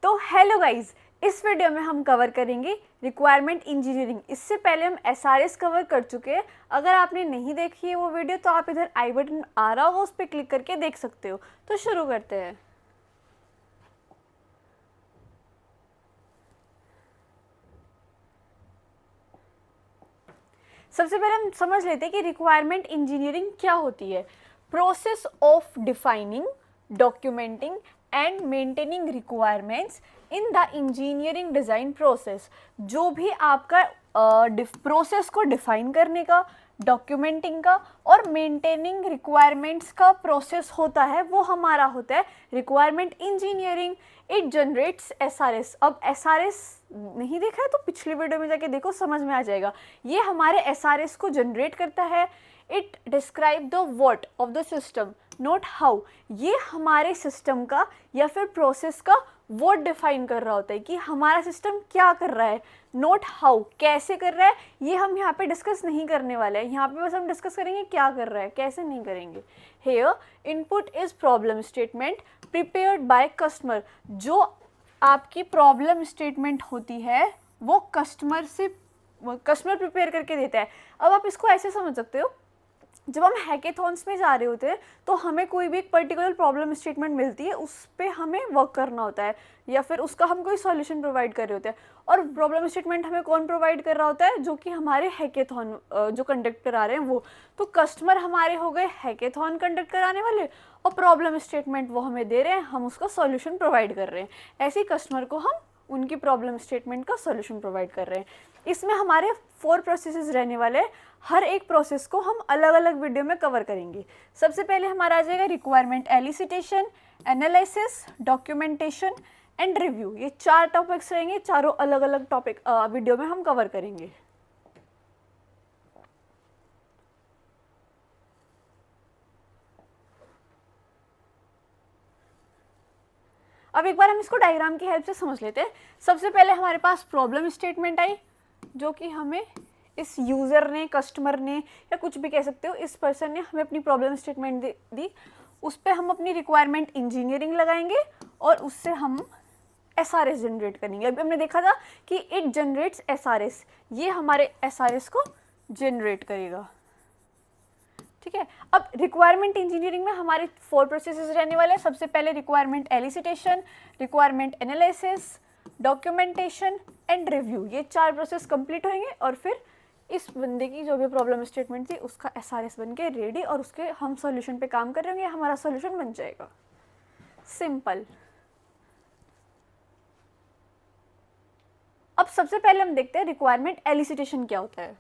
तो hello guys, इस video में हम कवर करेंगे रिक्वायरमेंट इंजीनियरिंग। इससे पहले हम एसआरएस कवर कर चुके हैं। अगर आपने नहीं देखी है वो वीडियो तो आप इधर आई बटन आ रहा होगा, उस पर क्लिक करके देख सकते हो। तो शुरू करते हैं। सबसे पहले हम समझ लेते हैं कि रिक्वायरमेंट इंजीनियरिंग क्या होती है। Process of defining, documenting and maintaining requirements in the engineering design process. जो भी आपका प्रोसेस को डिफाइन करने का, डॉक्यूमेंटिंग का और मेंटेनिंग रिक्वायरमेंट्स का प्रोसेस होता है, वो हमारा होता है requirement engineering. It generates SRS. अब एसआरएस नहीं देखा है तो पिछली वीडियो में जाके देखो, समझ में आ जाएगा। ये हमारे एसआरएस को जनरेट करता है। It describe the what of the system, not how. ये हमारे सिस्टम का या फिर प्रोसेस का वो डिफाइन कर रहा होता है कि हमारा सिस्टम क्या कर रहा है, नॉट हाउ, कैसे कर रहा है। ये हम यहाँ पे डिस्कस नहीं करने वाले हैं। यहाँ पे बस हम डिस्कस करेंगे क्या कर रहा है, कैसे नहीं करेंगे। Here input is problem statement prepared by customer. जो आपकी प्रॉब्लम स्टेटमेंट होती है वो कस्टमर प्रिपेयर करके देता है। अब आप इसको ऐसे समझ सकते हो, जब हम हैकेथॉन्स में जा रहे होते हैं तो हमें कोई भी एक पर्टिकुलर प्रॉब्लम स्टेटमेंट मिलती है, उस पर हमें वर्क करना होता है या फिर उसका हम कोई सॉल्यूशन प्रोवाइड कर रहे होते हैं। और प्रॉब्लम स्टेटमेंट हमें कौन प्रोवाइड कर रहा होता है? जो कि हमारे हैकेथॉन जो कंडक्ट करा रहे हैं वो। तो कस्टमर हमारे हो गए हैकेथॉन कंडक्ट कराने वाले, और प्रॉब्लम स्टेटमेंट वो हमें दे रहे हैं, हम उसका सॉल्यूशन प्रोवाइड कर रहे हैं। ऐसे ही कस्टमर को हम उनकी प्रॉब्लम स्टेटमेंट का सॉल्यूशन प्रोवाइड कर रहे हैं। इसमें हमारे 4 प्रोसेसेस रहने वाले हैं। हर एक प्रोसेस को हम अलग अलग वीडियो में कवर करेंगे। सबसे पहले हमारा आ जाएगा requirement elicitation, analysis, documentation and review. ये 4 टॉपिक्स रहेंगे, चारों अलग अलग टॉपिक वीडियो में हम कवर करेंगे। अब एक बार हम इसको डायग्राम की हेल्प से समझ लेते हैं। सबसे पहले हमारे पास प्रॉब्लम स्टेटमेंट आई, जो कि हमें इस यूज़र ने, कस्टमर ने, या कुछ भी कह सकते हो, इस पर्सन ने हमें अपनी प्रॉब्लम स्टेटमेंट दी। उस पर हम अपनी रिक्वायरमेंट इंजीनियरिंग लगाएंगे और उससे हम एसआरएस जनरेट करेंगे। अभी हमने देखा था कि इट जनरेट्स एसआरएस, ये हमारे एसआरएस को जनरेट करेगा। ठीक है। अब रिक्वायरमेंट इंजीनियरिंग में हमारे 4 प्रोसेसेस रहने वाले हैं। सबसे पहले requirement elicitation, requirement analysis, documentation and review. ये 4 प्रोसेस कंप्लीट होंगे और फिर इस बंदे की जो भी प्रॉब्लम स्टेटमेंट थी उसका एसआरएस बन के रेडी, और उसके हम सॉल्यूशन पे काम कर रहे होंगे, हमारा सॉल्यूशन बन जाएगा। सिंपल। अब सबसे पहले हम देखते हैं रिक्वायरमेंट एलिसिटेशन क्या होता है।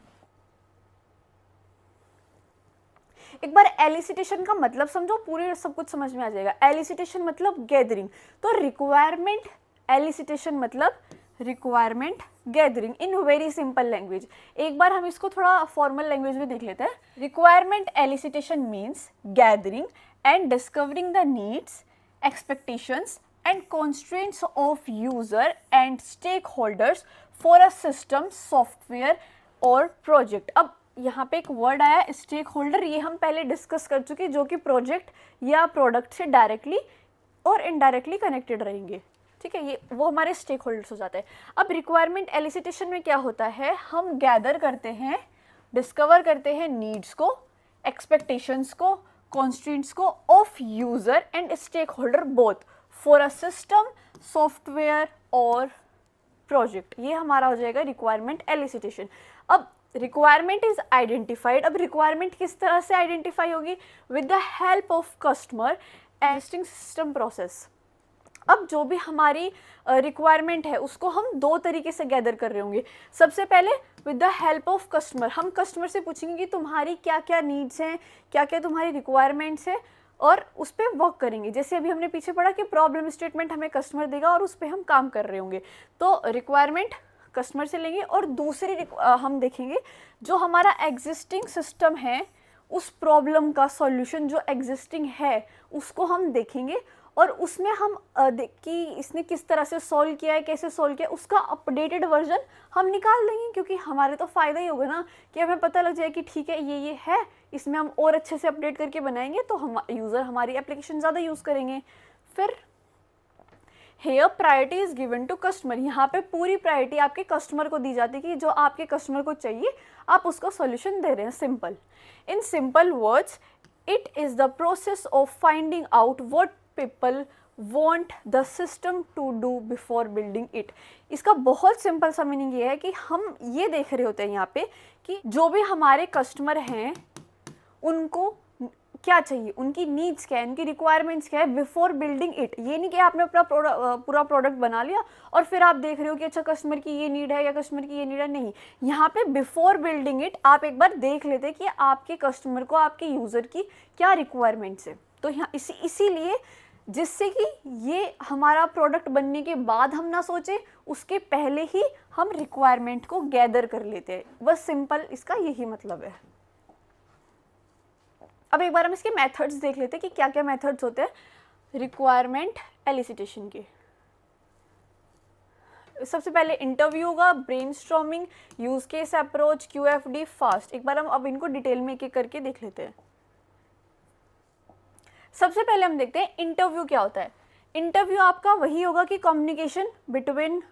एक बार एलिसिटेशन का मतलब समझो, पूरे सब कुछ समझ में आ जाएगा। एलिसिटेशन मतलब गैदरिंग, तो रिक्वायरमेंट एलिसिटेशन मतलब requirement gathering in very simple language. एक बार हम इसको थोड़ा फॉर्मल लैंग्वेज में देख लेते हैं। Requirement elicitation means gathering and discovering the needs, expectations and constraints of user and stakeholders for a system, software और प्रोजेक्ट। अब यहाँ पे एक वर्ड आया स्टेक होल्डर, ये हम पहले डिस्कस कर चुके, जो कि प्रोजेक्ट या प्रोडक्ट से डायरेक्टली और इनडायरेक्टली कनेक्टेड रहेंगे। ठीक है, ये वो हमारे स्टेक होल्डर्स हो जाते हैं। अब रिक्वायरमेंट एलिसिटेशन में क्या होता है, हम गैदर करते हैं, डिस्कवर करते हैं नीड्स को, एक्सपेक्टेशंस को, कॉन्स्ट्रेंट्स को of user and stakeholder both for a system, software और प्रोजेक्ट। ये हमारा हो जाएगा रिक्वायरमेंट एलिसिटेशन। अब रिक्वायरमेंट इज आइडेंटिफाइड। अब रिक्वायरमेंट किस तरह से आइडेंटिफाई होगी? With the help of customer existing system process. अब जो भी हमारी रिक्वायरमेंट है उसको हम 2 तरीके से गैदर कर रहे होंगे। सबसे पहले with the help of customer, हम कस्टमर से पूछेंगे कि तुम्हारी क्या क्या नीड्स हैं, क्या क्या तुम्हारी रिक्वायरमेंट्स हैं, और उस पर वर्क करेंगे। जैसे अभी हमने पीछे पढ़ा कि प्रॉब्लम स्टेटमेंट हमें कस्टमर देगा और उस पर हम काम कर रहे होंगे। तो रिक्वायरमेंट कस्टमर से लेंगे, और दूसरी हम देखेंगे जो हमारा एग्जिस्टिंग सिस्टम है, उस प्रॉब्लम का सॉल्यूशन जो एग्जिस्टिंग है उसको हम देखेंगे, और उसमें हम कि इसने किस तरह से सॉल्व किया है, कैसे सॉल्व किया है, उसका अपडेटेड वर्जन हम निकाल देंगे। क्योंकि हमारे तो फ़ायदा ही होगा ना कि हमें पता लग जाए कि ठीक है ये है, इसमें हम और अच्छे से अपडेट करके बनाएंगे तो हम यूज़र हमारी एप्लीकेशन ज़्यादा यूज़ करेंगे। फिर here priority is given to customer, यहाँ पे पूरी प्रायोरिटी आपके कस्टमर को दी जाती है कि जो आपके कस्टमर को चाहिए आप उसको सॉल्यूशन दे रहे हैं। Simple, in simple words it is the process of finding out what people want the system to do before building it। इसका बहुत सिंपल सा मीनिंग ये है कि हम ये देख रहे होते हैं यहाँ पे कि जो भी हमारे कस्टमर हैं उनको क्या चाहिए, उनकी नीड्स क्या है, उनकी रिक्वायरमेंट्स क्या है बिफोर बिल्डिंग इट। ये नहीं कि आपने अपना पूरा प्रोडक्ट बना लिया और फिर आप देख रहे हो कि अच्छा कस्टमर की ये नीड है या कस्टमर की ये नीड है, नहीं। यहाँ पे बिफोर बिल्डिंग इट आप एक बार देख लेते हैं कि आपके कस्टमर को, आपके यूज़र की क्या रिक्वायरमेंट्स है। तो यहाँ इसीलिए जिससे कि ये हमारा प्रोडक्ट बनने के बाद हम ना सोचें, उसके पहले ही हम रिक्वायरमेंट को गैदर कर लेते हैं। बस सिंपल इसका यही मतलब है। अब एक बार हम इसके मेथड्स देख लेते हैं कि क्या क्या मेथड्स होते हैं रिक्वायरमेंट एलिसिटेशन के। सबसे पहले इंटरव्यू होगा, brainstorming, use case approach, QFD, fast. एक बार हम अब इनको डिटेल में एक एक करके देख लेते हैं। सबसे पहले हम देखते हैं इंटरव्यू क्या होता है। इंटरव्यू आपका वही होगा कि communication between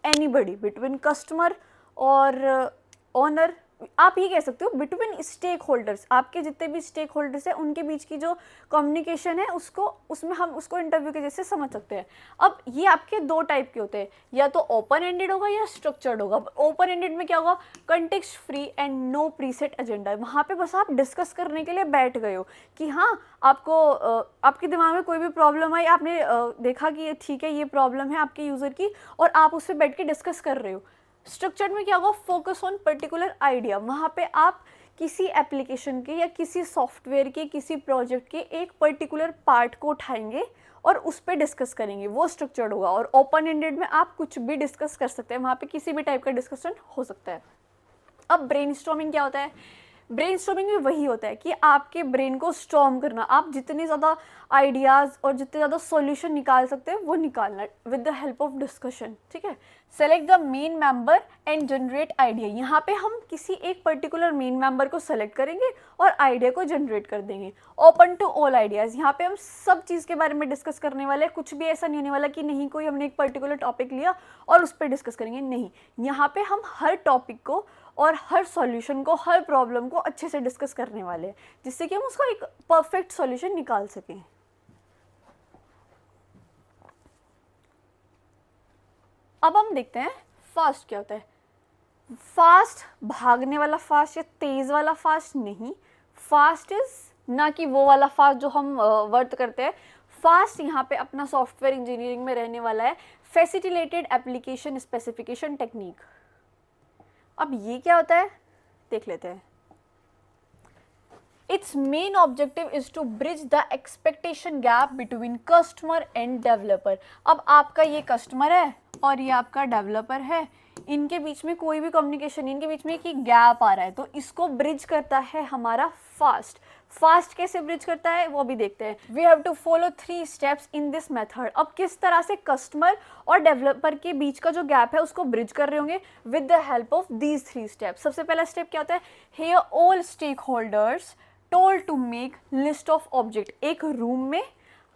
anybody, between customer और ओनर, आप ये कह सकते हो बिटवीन स्टेक होल्डर्स, आपके जितने भी स्टेक होल्डर्स हैं उनके बीच की जो कम्युनिकेशन है उसमें हम उसको इंटरव्यू के जैसे समझ सकते हैं। अब ये आपके दो टाइप के होते हैं, या तो ओपन एंडेड होगा या स्ट्रक्चर्ड होगा। ओपन एंडेड में क्या होगा, context free and no preset agenda. वहाँ पे बस आप डिस्कस करने के लिए बैठ गए हो कि हाँ आपको आपके दिमाग में कोई भी प्रॉब्लम आई, आपने देखा कि ठीक है ये प्रॉब्लम है आपके यूज़र की और आप उससे बैठ के डिस्कस कर रहे हो। स्ट्रक्चर्ड में क्या होगा, फोकस ऑन पर्टिकुलर आइडिया। वहाँ पे आप किसी एप्लीकेशन के या किसी सॉफ्टवेयर के, किसी प्रोजेक्ट के एक पर्टिकुलर पार्ट को उठाएंगे और उस पर डिस्कस करेंगे, वो स्ट्रक्चर्ड होगा। और ओपन एंडेड में आप कुछ भी डिस्कस कर सकते हैं, वहाँ पे किसी भी टाइप का डिस्कशन हो सकता है। अब ब्रेनस्टॉर्मिंग क्या होता है, ब्रेनस्टॉर्मिंग में वही होता है कि आपके ब्रेन को स्टॉर्म करना, आप जितने ज़्यादा आइडियाज़ और जितने ज़्यादा सॉल्यूशन निकाल सकते हैं वो निकालना with the help of discussion. ठीक है, select the main member and generate idea. यहाँ पे हम किसी एक पर्टिकुलर मेन मेंबर को सेलेक्ट करेंगे और आइडिया को जनरेट कर देंगे। ओपन टू ऑल आइडियाज़, यहाँ पे हम सब चीज़ के बारे में डिस्कस करने वाले हैं। कुछ भी ऐसा नहीं होने वाला कि नहीं कोई हमने एक पर्टिकुलर टॉपिक लिया और उस पर डिस्कस करेंगे, नहीं। यहाँ पे हम हर टॉपिक को और हर सॉल्यूशन को, हर प्रॉब्लम को अच्छे से डिस्कस करने वाले हैं, जिससे कि हम उसका एक परफेक्ट सॉल्यूशन निकाल सकें। अब हम देखते हैं फास्ट क्या होता है। फास्ट भागने वाला फास्ट या तेज वाला फास्ट नहीं। फास्ट इज ना कि वो वाला फास्ट जो हम वर्त करते हैं। फास्ट यहाँ पे अपना सॉफ्टवेयर इंजीनियरिंग में रहने वाला है फैसिलिटेटेड एप्लीकेशन स्पेसिफिकेशन टेक्निक। अब ये क्या होता है देख लेते हैं। It's main objective is to bridge the expectation gap between customer and developer. अब आपका ये कस्टमर है और ये आपका डेवलपर है, इनके बीच में कोई भी कम्युनिकेशन, इनके बीच में एक गैप आ रहा है, तो इसको ब्रिज करता है हमारा फास्ट। फास्ट कैसे ब्रिज करता है वो भी देखते हैं। We have to follow 3 steps in this method. अब किस तरह से कस्टमर और डेवलपर के बीच का जो गैप है उसको ब्रिज कर रहे होंगे with the help of these 3 steps. सबसे पहला स्टेप क्या होता है, here all stakeholders told to make list of object. एक रूम में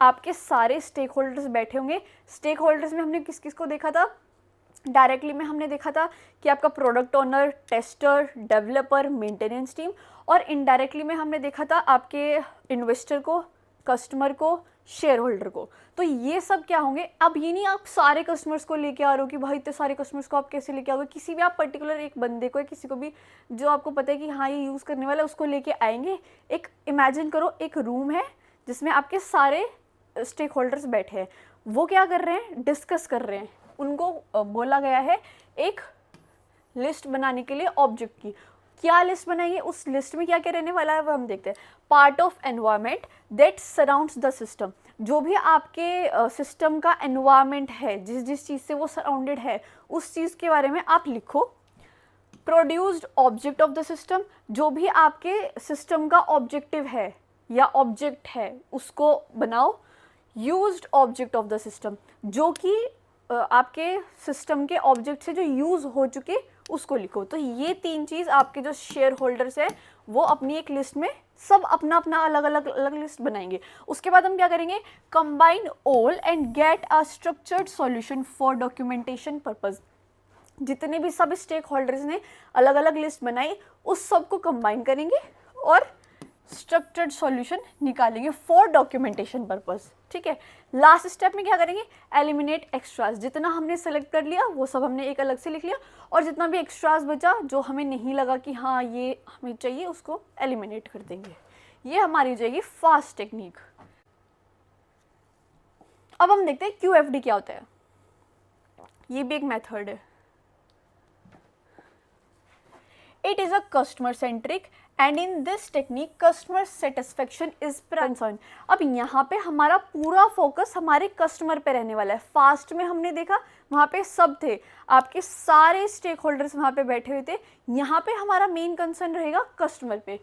आपके सारे स्टेक होल्डर्स बैठे होंगे। स्टेक होल्डर्स में हमने किस किस को देखा था, डायरेक्टली में हमने देखा था कि आपका product owner, tester, developer, maintenance team, और इनडायरेक्टली में हमने देखा था आपके इन्वेस्टर को, कस्टमर को, शेयर होल्डर को। तो ये सब क्या होंगे, अब ये नहीं आप सारे कस्टमर्स को लेके आ रहे हो कि भाई इतने सारे कस्टमर्स को आप कैसे लेके आओगे। किसी भी आप पर्टिकुलर एक बंदे को या किसी को भी जो आपको पता है कि हाँ ये यूज़ करने वाला है उसको लेके आएंगे। एक इमेजिन करो एक रूम है जिसमें आपके सारे स्टेक होल्डर्स बैठे हैं, वो क्या कर रहे हैं, डिस्कस कर रहे हैं। उनको बोला गया है एक लिस्ट बनाने के लिए ऑब्जेक्ट की। क्या लिस्ट बनाएंगे, उस लिस्ट में क्या क्या रहने वाला है वो हम देखते हैं। Part of environment that surrounds the system. जो भी आपके सिस्टम का एनवायरमेंट है, जिस चीज़ से वो सराउंडेड है उस चीज़ के बारे में आप लिखो। Produced object of the system, जो भी आपके सिस्टम का ऑब्जेक्टिव है या ऑब्जेक्ट है उसको बनाओ। Used object of the system, जो कि आपके सिस्टम के ऑब्जेक्ट से जो यूज़ हो चुके उसको लिखो। तो ये 3 चीज़ आपके जो शेयर होल्डर्स है वो अपनी एक लिस्ट में सब अपना अपना अलग अलग अलग लिस्ट बनाएंगे। उसके बाद हम क्या करेंगे, combine all and get a structured solution for documentation purpose. जितने भी सब स्टेक होल्डर्स ने अलग अलग लिस्ट बनाई, उस सब को कंबाइन करेंगे और स्ट्रक्चर्ड सॉल्यूशन निकालेंगे फॉर डॉक्यूमेंटेशन पर्पस। ठीक है, लास्ट स्टेप में क्या करेंगे, एलिमिनेट एक्स्ट्रास। जितना हमने सेलेक्ट कर लिया वो सब हमने एक अलग से लिख लिया, और जितना भी एक्स्ट्रास बचा जो हमें नहीं लगा कि हाँ ये हमें चाहिए, उसको एलिमिनेट कर देंगे। ये हमारी हो जाएगी फास्ट टेक्निक। अब हम देखते हैं QFD क्या होता है। ये भी एक मेथड है। It is a customer centric and in this technique customer satisfaction is concerned। अब यहाँ पे हमारा पूरा फोकस हमारे कस्टमर पे रहने वाला है। फास्ट में हमने देखा वहाँ पे सब थे, आपके सारे स्टेक होल्डर्स वहाँ पे बैठे हुए थे। यहाँ पे हमारा मेन कंसर्न रहेगा कस्टमर पे।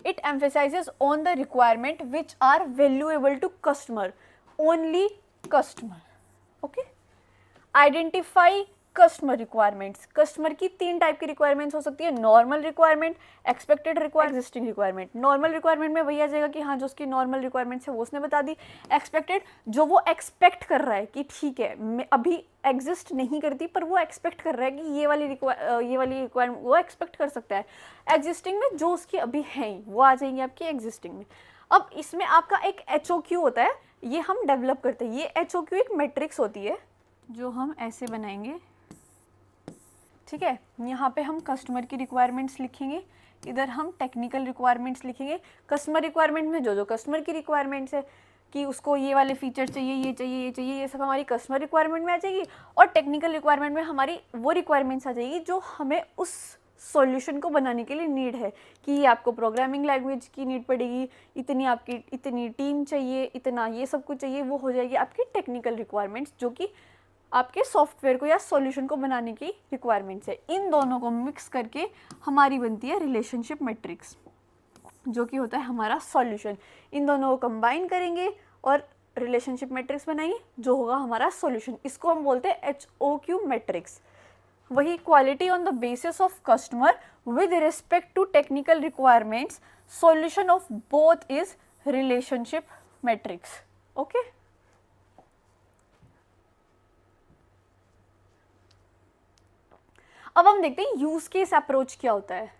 It emphasizes on the requirement which are valuable to customer, only customer। Okay? Identify customer requirements. Customer की 3 टाइप की रिक्वायरमेंट्स हो सकती है, normal requirement, expected requirement, existing requirement. Normal requirement में वही आ जाएगा कि हाँ जो उसकी नॉर्मल रिक्वायरमेंट्स है वो उसने बता दी। एक्सपेक्टेड जो वो एक्सपेक्ट कर रहा है कि ठीक है मैं अभी एग्जिस्ट नहीं करती पर वो एक्सपेक्ट कर रहा है कि ये वाली रिक्वायरमेंट वो एक्सपेक्ट कर सकता है। एग्जिस्टिंग में जो उसकी अभी है वो आ जाएंगे आपकी एग्जिस्टिंग में। अब इसमें आपका एक HOQ होता है, ये हम डेवलप करते हैं। ये HOQ एक मैट्रिक्स होती है जो हम ऐसे बनाएंगे। ठीक है, यहाँ पे हम कस्टमर की रिक्वायरमेंट्स लिखेंगे, इधर हम टेक्निकल रिक्वायरमेंट्स लिखेंगे। कस्टमर रिक्वायरमेंट में जो जो कस्टमर की रिक्वायरमेंट्स है कि उसको ये वाले फीचर चाहिए, ये चाहिए, ये चाहिए, ये सब हमारी कस्टमर रिक्वायरमेंट में आ जाएगी। और टेक्निकल रिक्वायरमेंट में हमारी वो रिक्वायरमेंट्स आ जाएगी जो हमें उस सॉल्यूशन को बनाने के लिए नीड है, कि आपको प्रोग्रामिंग लैंग्वेज की नीड पड़ेगी, इतनी टीम चाहिए, इतना ये सब कुछ चाहिए, वो हो जाएगी आपकी टेक्निकल रिक्वायरमेंट्स जो कि आपके सॉफ्टवेयर को या सॉल्यूशन को बनाने की रिक्वायरमेंट्स है। इन दोनों को मिक्स करके हमारी बनती है रिलेशनशिप मैट्रिक्स, जो कि होता है हमारा सॉल्यूशन। इन दोनों को कंबाइन करेंगे और रिलेशनशिप मैट्रिक्स बनाएंगे जो होगा हमारा सॉल्यूशन। इसको हम बोलते हैं HOQ मैट्रिक्स। वही quality on the basis of customer with respect to technical requirements, solution of both is relationship matrix. Okay, अब हम देखते हैं यूज केस अप्रोच क्या होता है।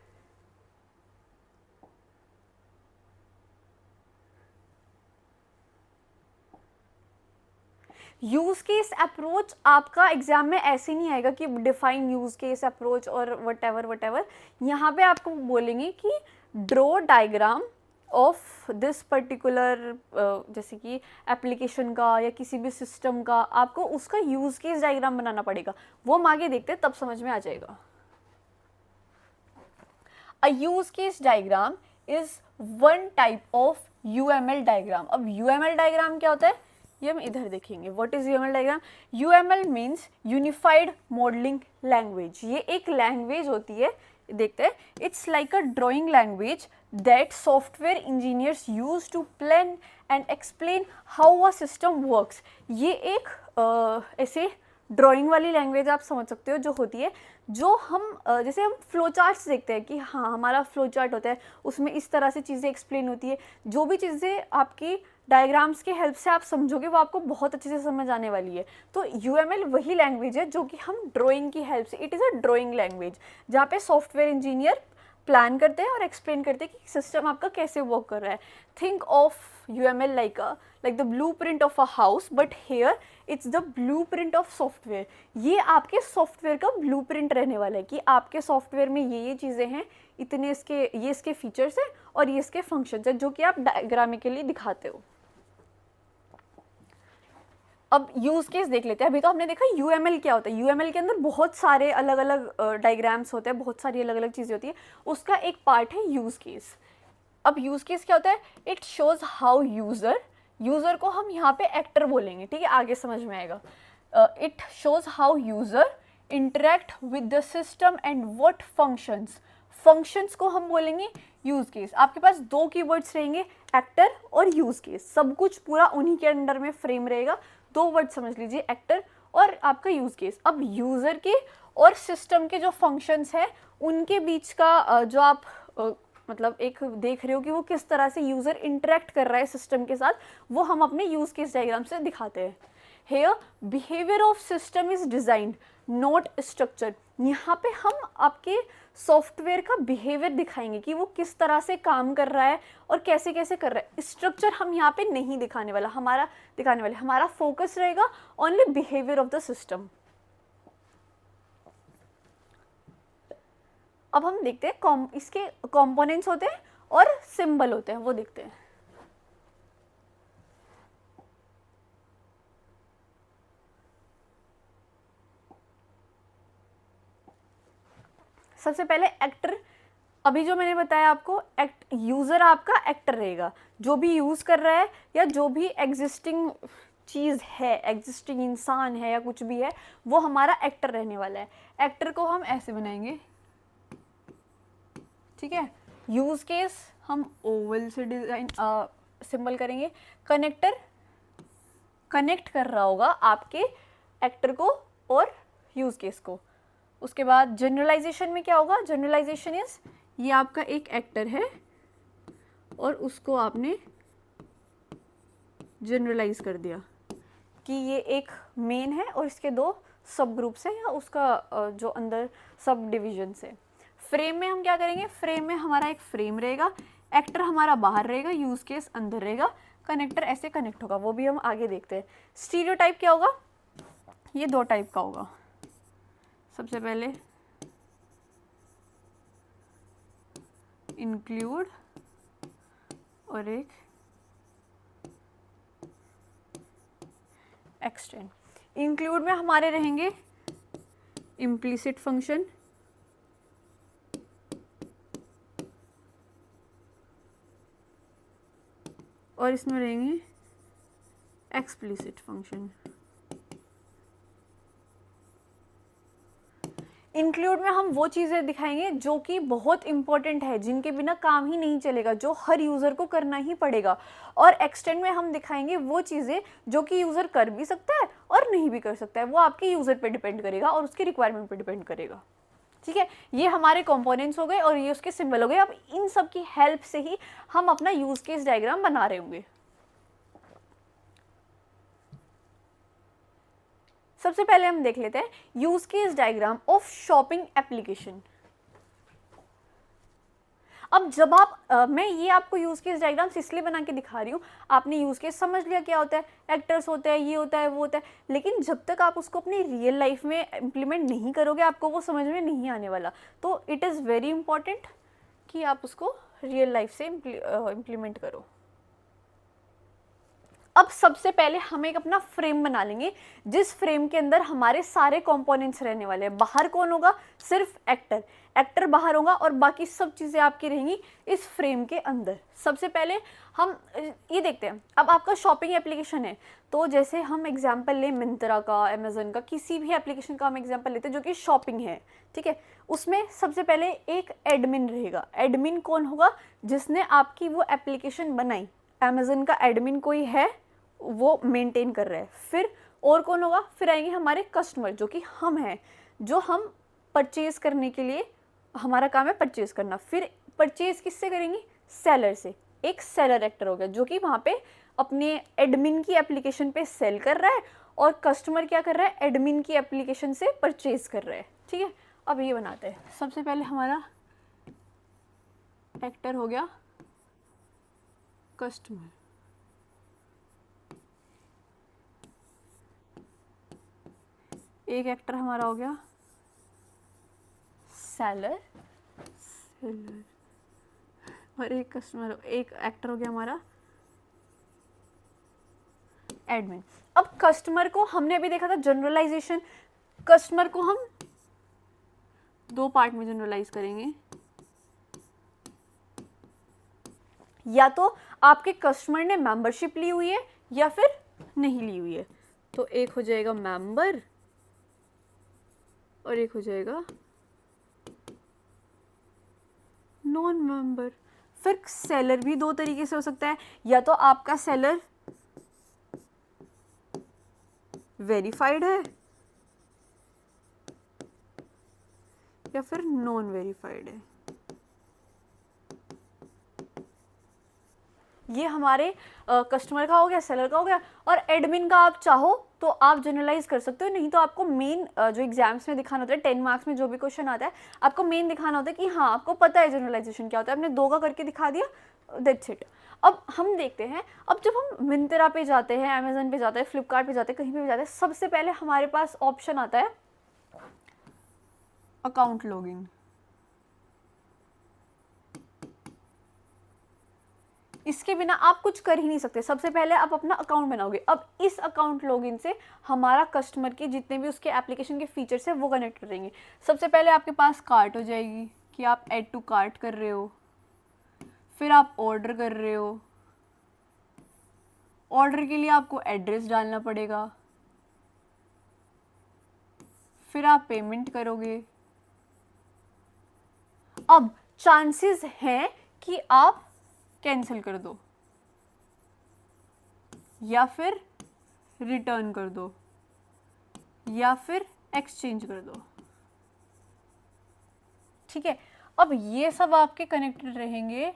यूज केस अप्रोच आपका एग्जाम में ऐसे नहीं आएगा कि डिफाइन यूज केस अप्रोच और वट एवर। यहाँ पे आपको बोलेंगे कि draw diagram of this particular, जैसे कि एप्लीकेशन का या किसी भी सिस्टम का, आपको उसका यूज केस डायग्राम बनाना पड़ेगा। वो हम आगे देखते हैं तब समझ में आ जाएगा। A use case diagram is one type of UML diagram. अब UML डायग्राम क्या होता है ये हम इधर देखेंगे। What is UML diagram? UML means unified modelling language. ये एक लैंग्वेज होती है, देखते हैं। It's like a drawing language that software engineers use to plan and explain how a system works। ये एक ऐसे ड्राइंग वाली लैंग्वेज आप समझ सकते हो जो होती है, जो हम जैसे हम फ्लो चार्ट्स देखते हैं कि हाँ हमारा फ्लो चार्ट होता है, उसमें इस तरह से चीज़ें एक्सप्लेन होती है। जो भी चीज़ें आपकी डायग्राम्स के हेल्प से आप समझोगे वो आपको बहुत अच्छे से समझ आने वाली है। तो UML वही लैंग्वेज है जो कि हम ड्राइंग की हेल्प से, it is a drawing language जहाँ पे सॉफ्टवेयर इंजीनियर प्लान करते हैं और एक्सप्लेन करते हैं कि सिस्टम आपका कैसे वर्क कर रहा है। Think of UML like the blueprint of a house, but here it's the blueprint of software. ये आपके सॉफ्टवेयर का ब्लूप्रिंट रहने वाला है कि आपके सॉफ्टवेयर में ये चीज़ें हैं, इतने इसके फीचर्स हैं और ये इसके फंक्शंस हैं जो कि आप डायग्रामिकली दिखाते हो। अब यूज केस देख लेते हैं। अभी तो हमने देखा UML क्या होता है। UML के अंदर बहुत सारे अलग अलग डायग्राम्स होते हैं, बहुत सारी अलग अलग चीज़ें होती है। उसका एक पार्ट है यूज केस। अब यूज केस क्या होता है? इट शोज हाउ यूज़र को हम यहाँ पे एक्टर बोलेंगे, ठीक है, आगे समझ में आएगा। It shows how user interact with the system and what functions को हम बोलेंगे यूज केस। आपके पास 2 कीवर्ड्स रहेंगे, एक्टर और यूज केस। सब कुछ पूरा उन्हीं के अंडर में फ्रेम रहेगा। 2 वर्ड समझ लीजिए, एक्टर और आपका यूज केस। अब यूजर के और सिस्टम के जो फंक्शंस हैं उनके बीच का जो आप मतलब एक देख रहे हो कि वो किस तरह से यूज़र इंटरेक्ट कर रहा है सिस्टम के साथ, वो हम अपने यूज़ केस डायग्राम से दिखाते हैं। Here behaviour of system is designed not structure. यहाँ पे हम आपके सॉफ्टवेयर का बिहेवियर दिखाएंगे कि वो किस तरह से काम कर रहा है और कैसे कैसे कर रहा है। स्ट्रक्चर हम यहाँ पे नहीं दिखाने वाला, हमारा फोकस रहेगा only behaviour of the system. अब हम देखते हैं इसके कंपोनेंट्स होते हैं और सिंबल होते हैं, वो देखते हैं। सबसे पहले एक्टर, अभी जो मैंने बताया आपको, यूजर आपका एक्टर रहेगा, जो भी यूज कर रहा है या जो भी एग्जिस्टिंग चीज़ है, एग्जिस्टिंग इंसान है या कुछ भी है, वो हमारा एक्टर रहने वाला है। एक्टर को हम ऐसे बनाएंगे, ठीक है। यूज केस हम ओवल से डिजाइन सिंबल करेंगे। कनेक्टर कनेक्ट कर रहा होगा आपके एक्टर को और यूज केस को। उसके बाद जनरलाइजेशन में क्या होगा, जनरलाइजेशन इज, ये आपका एक एक्टर है और उसको आपने जनरलाइज कर दिया कि ये एक मेन है और इसके दो सब ग्रुप्स है या उसका जो अंदर सब डिविजन है। फ्रेम में हम क्या करेंगे, फ्रेम में हमारा एक फ्रेम रहेगा, एक्टर हमारा बाहर रहेगा, यूज केस अंदर रहेगा, कनेक्टर ऐसे कनेक्ट होगा, वो भी हम आगे देखते हैं। स्टीरियोटाइप क्या होगा, ये दो टाइप का होगा। सबसे पहले इंक्लूड और एक एक्सटेंड। इंक्लूड में हमारे रहेंगे इम्प्लिसिट फंक्शन और इसमें रहेंगे एक्सप्लिसिट फंक्शन। इंक्लूड में हम वो चीज़ें दिखाएंगे जो कि बहुत इंपॉर्टेंट है, जिनके बिना काम ही नहीं चलेगा, जो हर यूज़र को करना ही पड़ेगा। और एक्सटेंड में हम दिखाएंगे वो चीज़ें जो कि यूज़र कर भी सकता है और नहीं भी कर सकता है, वो आपके यूज़र पे डिपेंड करेगा और उसकी रिक्वायरमेंट पे डिपेंड करेगा। ठीक है, ये हमारे कंपोनेंट्स हो गए और ये उसके सिंबल हो गए। अब इन सब की हेल्प से ही हम अपना यूज केस डायग्राम बना रहे होंगे। सबसे पहले हम देख लेते हैं use case diagram of shopping application. अब जब मैं ये आपको यूज केस डायग्राम्स इसलिए बना के दिखा रही हूँ, आपने यूज केस समझ लिया क्या होता है, एक्टर्स होते हैं, ये होता है, वो होता है, लेकिन जब तक आप उसको अपनी रियल लाइफ में इम्प्लीमेंट नहीं करोगे आपको वो समझ में नहीं आने वाला। तो इट इज़ वेरी इंपॉर्टेंट कि आप उसको रियल लाइफ से इम्प्लीमेंट करो। अब सबसे पहले हम एक अपना फ्रेम बना लेंगे, जिस फ्रेम के अंदर हमारे सारे कंपोनेंट्स रहने वाले हैं। बाहर कौन होगा, सिर्फ एक्टर बाहर होगा और बाकी सब चीज़ें आपकी रहेंगी इस फ्रेम के अंदर। सबसे पहले हम ये देखते हैं, अब आपका शॉपिंग एप्लीकेशन है, तो जैसे हम एग्जांपल लें मिंत्रा का, अमेजन का, किसी भी एप्लीकेशन का हम एग्जांपल लेते हैं जो कि शॉपिंग है, ठीक है। उसमें सबसे पहले एक एडमिन रहेगा। एडमिन कौन होगा, जिसने आपकी वो एप्लीकेशन बनाई। अमेजन का एडमिन कोई है, वो मेंटेन कर रहा है। फिर और कौन होगा, फिर आएंगे हमारे कस्टमर जो कि हम हैं, जो हम परचेज करने के लिए, हमारा काम है परचेज करना। फिर परचेज किससे करेंगे, सेलर से। एक सेलर एक्टर हो गया जो कि वहाँ पे अपने एडमिन की एप्लीकेशन पे सेल कर रहा है और कस्टमर क्या कर रहा है, एडमिन की एप्लीकेशन से परचेज कर रहा है। ठीक है, अब ये बनाते हैं। सबसे पहले हमारा एक्टर हो गया कस्टमर, एक एक्टर हमारा हो गया सेलर और एक कस्टमर, एक एक्टर हो गया हमारा एडमिन। अब कस्टमर को हमने अभी देखा था जनरलाइजेशन, कस्टमर को हम दो पार्ट में जनरलाइज करेंगे। या तो आपके कस्टमर ने मेंबरशिप ली हुई है या फिर नहीं ली हुई है, तो एक हो जाएगा मेंबर और एक हो जाएगा नॉन मेंबर। फिर सेलर भी दो तरीके से हो सकता है, या तो आपका सेलर वेरीफाइड है या फिर नॉन वेरीफाइड है। ये हमारे कस्टमर का हो गया, सेलर का हो गया। और एडमिन का आप चाहो तो आप जनरलाइज कर सकते हो, नहीं तो आपको मेन जो एग्जाम्स में दिखाना होता है, 10 मार्क्स में जो भी क्वेश्चन आता है आपको मेन दिखाना होता है कि हाँ आपको पता है जनरलाइजेशन क्या होता है, आपने 2 का करके दिखा दिया, दैट्स इट। अब हम देखते हैं, अब जब हम मिंत्रा पे जाते हैं, अमेजन पे जाते हैं, फ्लिपकार्ट पे जाते हैं, कहीं पे भी जाते हैं, सबसे पहले हमारे पास ऑप्शन आता है अकाउंट लॉगिन। इसके बिना आप कुछ कर ही नहीं सकते। सबसे पहले आप अपना अकाउंट बनाओगे। अब इस अकाउंट लॉगिन से हमारा कस्टमर के जितने भी उसके एप्लीकेशन के फीचर्स हैं वो कनेक्ट रहेंगे। सबसे पहले आपके पास कार्ट हो जाएगी कि आप ऐड टू कार्ट कर रहे हो, फिर आप ऑर्डर कर रहे हो, ऑर्डर के लिए आपको एड्रेस डालना पड़ेगा, फिर आप पेमेंट करोगे। अब चांसेस हैं कि आप कैंसिल कर दो या फिर रिटर्न कर दो या फिर एक्सचेंज कर दो, ठीक है। अब ये सब आपके कनेक्टेड रहेंगे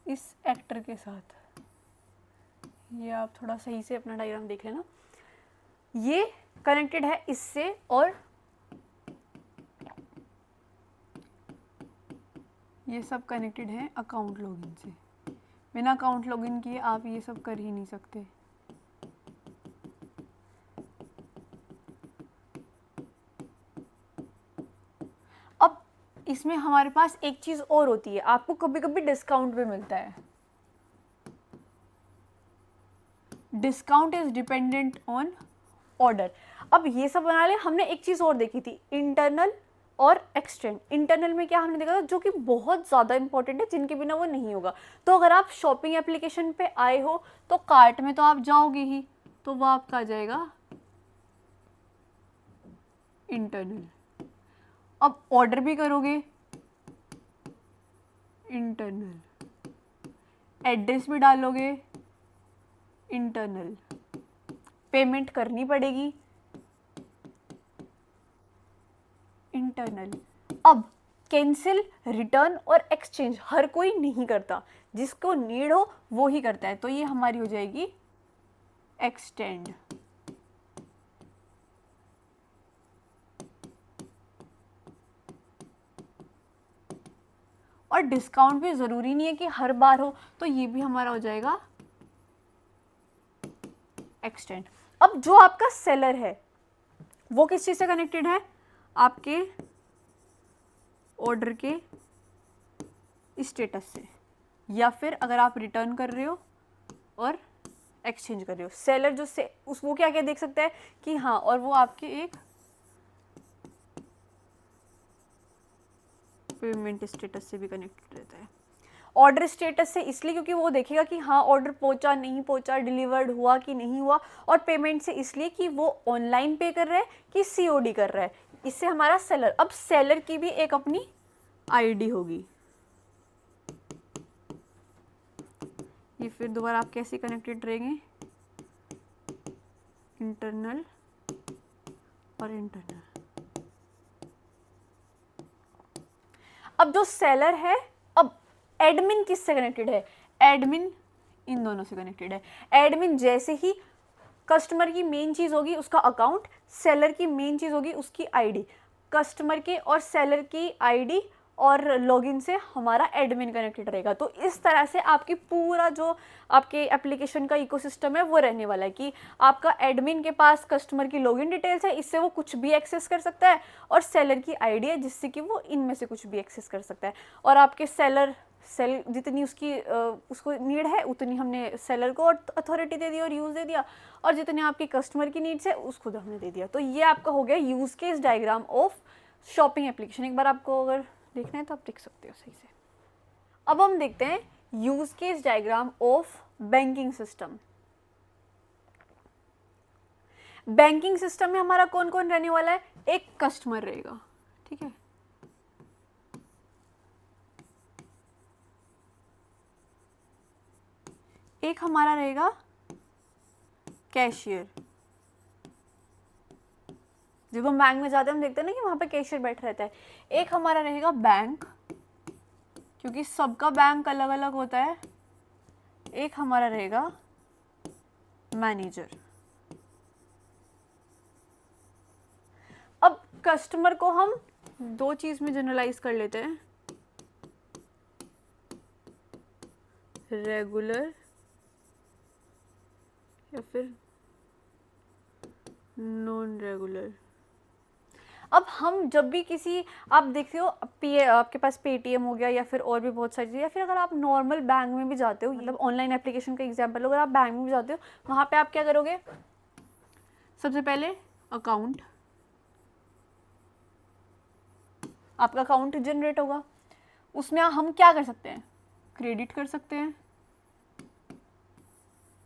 इस एक्टर के साथ। ये आप थोड़ा सही से अपना डायग्राम देख लेना, ये कनेक्टेड है इससे और ये सब कनेक्टेड है अकाउंट लॉगिन से। बिना अकाउंट लॉगिन किए आप ये सब कर ही नहीं सकते। अब इसमें हमारे पास एक चीज और होती है, आपको कभी कभी डिस्काउंट भी मिलता है। Discount is dependent on order. अब ये सब बना ले, हमने एक चीज और देखी थी, इंटरनल और एक्सटेंड। इंटरनल में क्या हमने देखा था, जो कि बहुत ज़्यादा इंपॉर्टेंट है, जिनके बिना वो नहीं होगा। तो अगर आप शॉपिंग एप्लीकेशन पे आए हो तो कार्ट में तो आप जाओगे ही, तो वो आपका आ जाएगा इंटरनल। अब ऑर्डर भी करोगे इंटरनल, एड्रेस भी डालोगे इंटरनल, पेमेंट करनी पड़ेगी इंटरनल। अब कैंसिल, रिटर्न और एक्सचेंज हर कोई नहीं करता, जिसको नीड हो वो ही करता है, तो ये हमारी हो जाएगी एक्सटेंड। और डिस्काउंट भी जरूरी नहीं है कि हर बार हो, तो ये भी हमारा हो जाएगा एक्सटेंड। अब जो आपका सेलर है वो किस चीज से कनेक्टेड है, आपके ऑर्डर के स्टेटस से, या फिर अगर आप रिटर्न कर रहे हो और एक्सचेंज कर रहे हो। सेलर जो से वो क्या क्या देख सकता है कि हाँ, और वो आपके एक पेमेंट स्टेटस से भी कनेक्टेड रहता है। ऑर्डर स्टेटस से इसलिए क्योंकि वो देखेगा कि हाँ ऑर्डर पहुंचा नहीं पहुंचा, डिलीवर्ड हुआ कि नहीं हुआ। और पेमेंट से इसलिए कि वो ऑनलाइन पे कर रहा है कि सीओडी कर रहा है। इससे हमारा सेलर, अब सेलर की भी एक अपनी आईडी होगी। ये फिर दोबारा आप कैसे कनेक्टेड रहेंगे, इंटरनल और इंटरनल। अब जो सेलर है, अब एडमिन किससे कनेक्टेड है, एडमिन इन दोनों से कनेक्टेड है। एडमिन जैसे ही कस्टमर की मेन चीज होगी उसका अकाउंट, सेलर की मेन चीज होगी उसकी आईडी। कस्टमर के और सेलर की आईडी और लॉगिन से हमारा एडमिन कनेक्टेड रहेगा। तो इस तरह से आपकी पूरा जो आपके एप्लीकेशन का इकोसिस्टम है वो रहने वाला है कि आपका एडमिन के पास कस्टमर की लॉगिन डिटेल्स है, इससे वो कुछ भी एक्सेस कर सकता है, और सेलर की आईडी है जिससे कि वो इनमें से कुछ भी एक्सेस कर सकता है। और आपके सेलर जितनी उसको नीड है उतनी हमने सेलर को अथॉरिटी दे दी और यूज़ दे दिया, और जितने आपकी कस्टमर की नीड्स है उसको हमने दे दिया। तो ये आपका हो गया use case diagram of shopping application. एक बार आपको अगर देखना है तो आप देख सकते हो सही से। अब हम देखते हैं use case diagram of banking system. Banking system में हमारा कौन कौन रहने वाला है, एक कस्टमर रहेगा, ठीक है, एक हमारा रहेगा कैशियर। जब हम बैंक में जाते हैं हम देखते हैं ना कि वहां पे कैशियर बैठा रहता है। एक हमारा रहेगा बैंक, क्योंकि सबका बैंक अलग अलग होता है, एक हमारा रहेगा मैनेजर। अब कस्टमर को हम दो चीज में जनरलाइज कर लेते हैं, रेगुलर या फिर नॉन रेगुलर। अब हम जब भी किसी, आप देखते हो आपके पास पेटीएम हो गया या फिर और भी बहुत सारी चीज़ें, या फिर अगर आप नॉर्मल बैंक में भी जाते हो, मतलब ऑनलाइन एप्लीकेशन का एग्जांपल, अगर आप बैंक में भी जाते हो, वहाँ पे आप क्या करोगे, सबसे पहले अकाउंट, आपका अकाउंट जनरेट होगा, उसमें हम क्या कर सकते हैं, क्रेडिट कर सकते हैं,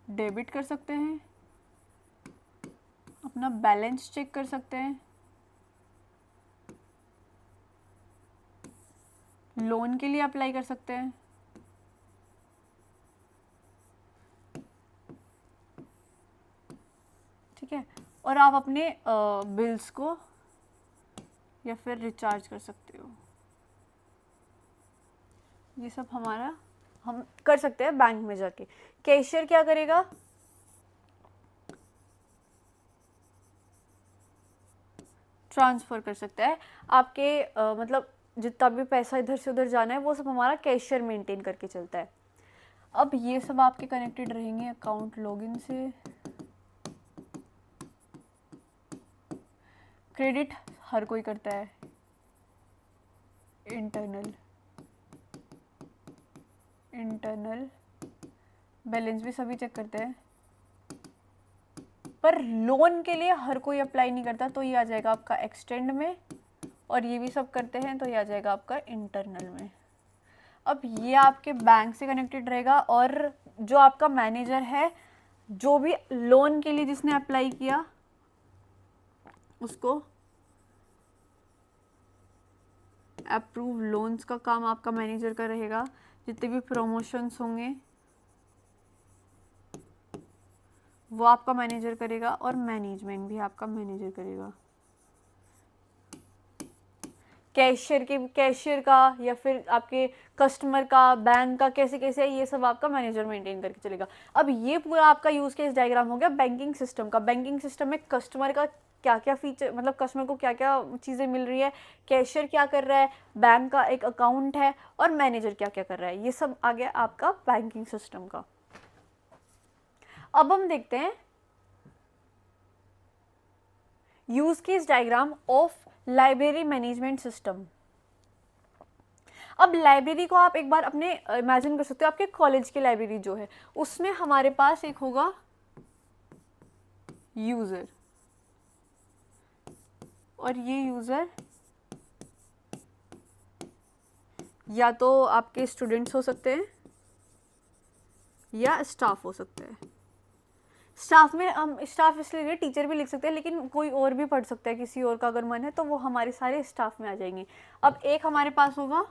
डेबिट कर सकते हैं, अपना बैलेंस चेक कर सकते हैं, लोन के लिए अप्लाई कर सकते हैं, ठीक है, और आप अपने बिल्स को या फिर रिचार्ज कर सकते हो। ये सब हमारा हम कर सकते हैं बैंक में जाके। कैशियर क्या करेगा, ट्रांसफर कर सकता है आपके मतलब जितना भी पैसा इधर से उधर जाना है वो सब हमारा कैशियर मेंटेन करके चलता है। अब ये सब आपके कनेक्टेड रहेंगे अकाउंट लॉगिन से। क्रेडिट हर कोई करता है, इंटरनल बैलेंस भी सभी चेक करते हैं, पर लोन के लिए हर कोई अप्लाई नहीं करता, तो ये आ जाएगा आपका एक्सटेंड में, और ये भी सब करते हैं तो ये आ जाएगा आपका इंटरनल में। अब ये आपके बैंक से कनेक्टेड रहेगा, और जो आपका मैनेजर है, जो भी लोन के लिए जिसने अप्लाई किया उसको अप्रूव लोन्स का काम आपका मैनेजर का रहेगा। जितने भी प्रमोशंस होंगे वो आपका मैनेजर करेगा, और मैनेजमेंट भी आपका मैनेजर करेगा। कैशियर का या फिर आपके कस्टमर का, बैंक का कैसे कैसे है, ये सब आपका मैनेजर मेंटेन करके चलेगा। अब ये पूरा आपका यूज केस डायग्राम हो गया बैंकिंग सिस्टम का। बैंकिंग सिस्टम में कस्टमर का क्या क्या फीचर, मतलब कस्टमर को क्या क्या चीज़ें मिल रही है, कैशियर क्या कर रहा है, बैंक का एक अकाउंट है, और मैनेजर क्या क्या कर रहा है, ये सब आ गया आपका बैंकिंग सिस्टम का। अब हम देखते हैं use case diagram of library management system. अब लाइब्रेरी को आप एक बार अपने इमेजिन कर सकते हो, आपके कॉलेज की लाइब्रेरी जो है उसमें हमारे पास एक होगा यूजर, और ये यूजर या तो आपके स्टूडेंट्स हो सकते हैं या स्टाफ हो सकते हैं। स्टाफ में हम स्टाफ इसलिए टीचर भी लिख सकते हैं, लेकिन कोई और भी पढ़ सकता है, किसी और का अगर मन है तो वो हमारे सारे स्टाफ में आ जाएंगे। अब एक हमारे पास होगा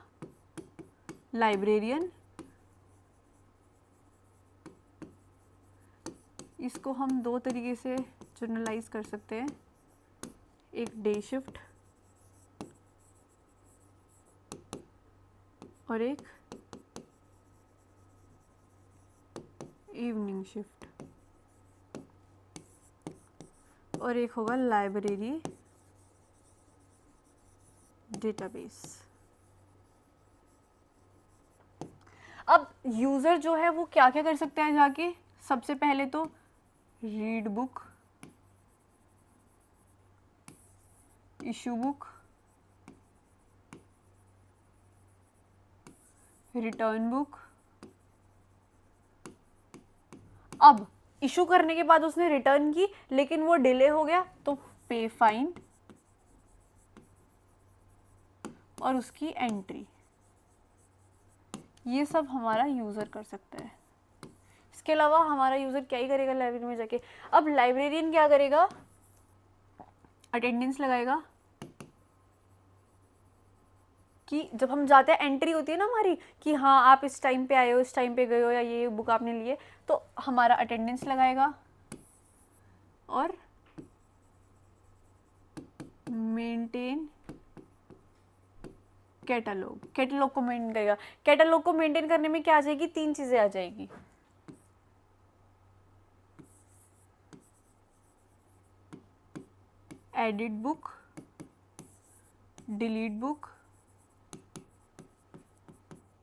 लाइब्रेरियन, इसको हम दो तरीके से जनरलाइज कर सकते हैं, एक डे शिफ्ट और एक इवनिंग शिफ्ट, और एक होगा लाइब्रेरी डेटाबेस। अब यूजर जो है वो क्या क्या कर सकते हैं जाके, सबसे पहले तो read book, issue book, return book. अब इशू करने के बाद उसने रिटर्न की लेकिन वो डिले हो गया तो पे फाइन और उसकी एंट्री, ये सब हमारा यूज़र कर सकता है। इसके अलावा हमारा यूज़र क्या ही करेगा लाइब्रेरी में जाके, अब लाइब्रेरियन क्या करेगा, अटेंडेंस लगाएगा कि जब हम जाते हैं एंट्री होती है ना हमारी कि हाँ आप इस टाइम पे आए हो, इस टाइम पे गए हो, या ये बुक आपने लिए, तो हमारा अटेंडेंस लगाएगा और मेंटेन कैटलॉग को मेंटेन करेगा। कैटलॉग को मेंटेन करने में क्या आ जाएगी, तीन चीज़ें आ जाएगी, एडिट बुक, डिलीट बुक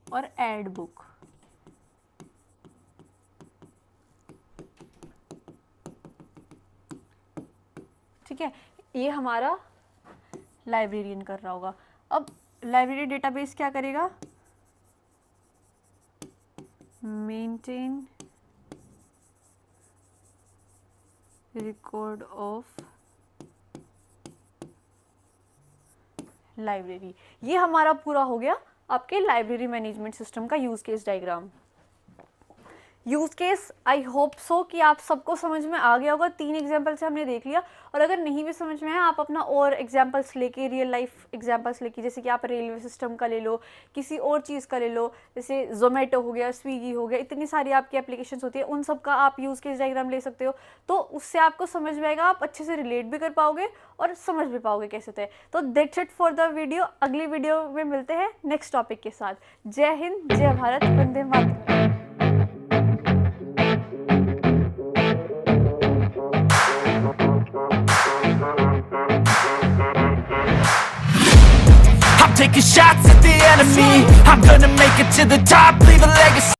और ऐड बुक। ठीक है, ये हमारा लाइब्रेरियन कर रहा होगा। अब लाइब्रेरी डेटाबेस क्या करेगा, मेंटेन रिकॉर्ड ऑफ लाइब्रेरी। ये हमारा पूरा हो गया आपके लाइब्रेरी मैनेजमेंट सिस्टम का use case diagram. Use case I hope so कि आप सबको समझ में आ गया होगा। 3 एग्जाम्पल से हमने देख लिया, और अगर नहीं भी समझ में आया आप अपना और एग्जाम्पल्स लेके, रियल लाइफ एग्जाम्पल्स लेके, जैसे कि आप रेलवे सिस्टम का ले लो, किसी और चीज़ का ले लो, जैसे जोमेटो हो गया, स्विगी हो गया, इतनी सारी आपकी एप्लीकेशंस होती है, उन सब का आप यूज केस डायग्राम ले सकते हो। तो उससे आपको समझ में आएगा, आप अच्छे से रिलेट भी कर पाओगे और समझ भी पाओगे कैसे होता है। तो that's it for the video. अगली वीडियो में मिलते हैं नेक्स्ट टॉपिक के साथ। जय हिंद, जय Bharat, Vande Mataram. Taking shots at the enemy. I'm gonna make it to the top, leave a legacy.